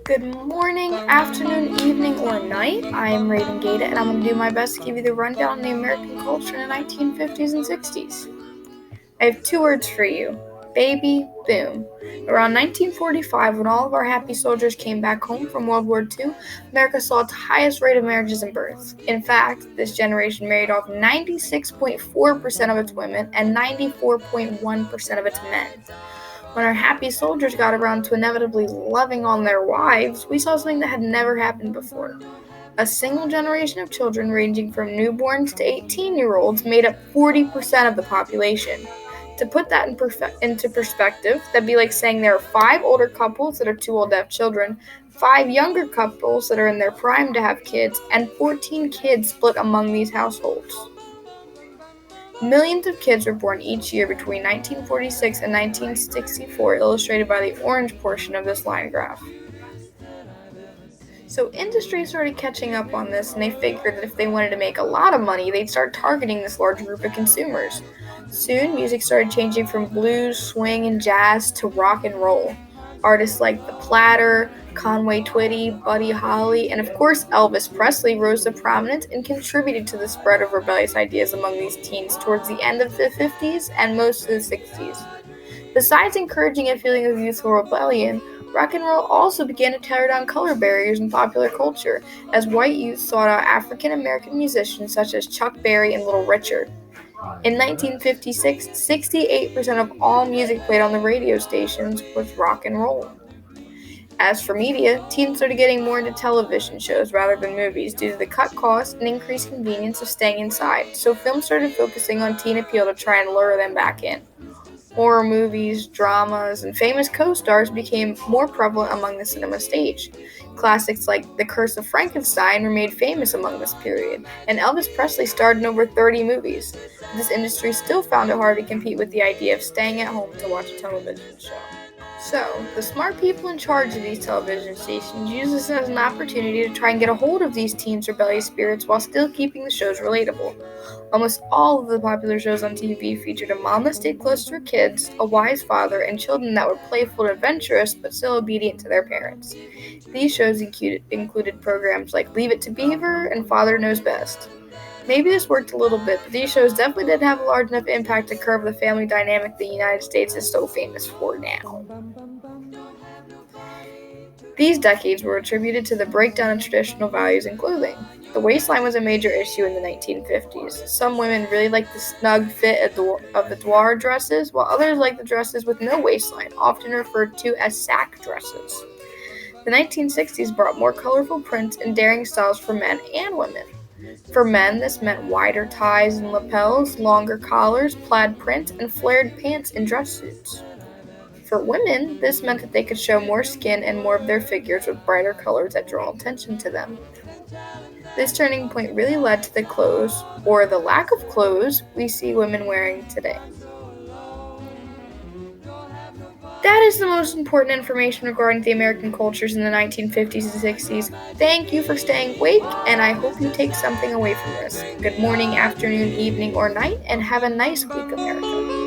Good morning, afternoon, evening, or night. I am Raven Gata, and I'm going to do my best to give you the rundown on the American culture in the 1950s and 60s. I have two words for you: baby boom. Around 1945, when all of our happy soldiers came back home from World War II, America saw its highest rate of marriages and births. In fact, this generation married off 96.4% of its women and 94.1% of its men. When our happy soldiers got around to inevitably loving on their wives, we saw something that had never happened before. A single generation of children ranging from newborns to 18-year-olds made up 40% of the population. To put that into perspective, that'd be like saying there are 5 older couples that are too old to have children, 5 younger couples that are in their prime to have kids, and 14 kids split among these households. Millions of kids were born each year between 1946 and 1964, illustrated by the orange portion of this line graph. So industry started catching up on this, and they figured that if they wanted to make a lot of money, they'd start targeting this large group of consumers. Soon, music started changing from blues, swing, and jazz to rock and roll. Artists like The Platter, Conway Twitty, Buddy Holly, and of course Elvis Presley rose to prominence and contributed to the spread of rebellious ideas among these teens towards the end of the 50s and most of the 60s. Besides encouraging a feeling of youthful rebellion, rock and roll also began to tear down color barriers in popular culture, as white youth sought out African American musicians such as Chuck Berry and Little Richard. In 1956, 68% of all music played on the radio stations was rock and roll. As for media, teens started getting more into television shows rather than movies due to the cut costs and increased convenience of staying inside, so films started focusing on teen appeal to try and lure them back in. Horror movies, dramas, and famous co-stars became more prevalent among the cinema stage. Classics like The Curse of Frankenstein were made famous among this period, and Elvis Presley starred in over 30 movies. This industry still found it hard to compete with the idea of staying at home to watch a television show. So, the smart people in charge of these television stations use this as an opportunity to try and get a hold of these teens' rebellious spirits while still keeping the shows relatable. Almost all of the popular shows on TV featured a mom that stayed close to her kids, a wise father, and children that were playful and adventurous but still obedient to their parents. These shows included programs like Leave It to Beaver and Father Knows Best. Maybe this worked a little bit, but these shows definitely didn't have a large enough impact to curb the family dynamic the United States is so famous for now. These decades were attributed to the breakdown in traditional values in clothing. The waistline was a major issue in the 1950s. Some women really liked the snug fit of boudoir dresses, while others liked the dresses with no waistline, often referred to as sack dresses. The 1960s brought more colorful prints and daring styles for men and women. For men, this meant wider ties and lapels, longer collars, plaid print, and flared pants and dress suits. For women, this meant that they could show more skin and more of their figures with brighter colors that draw attention to them. This turning point really led to the clothes, or the lack of clothes, we see women wearing today. That is the most important information regarding the American cultures in the 1950s and 60s. Thank you for staying awake, and I hope you take something away from this. Good morning, afternoon, evening, or night, and have a nice week, America.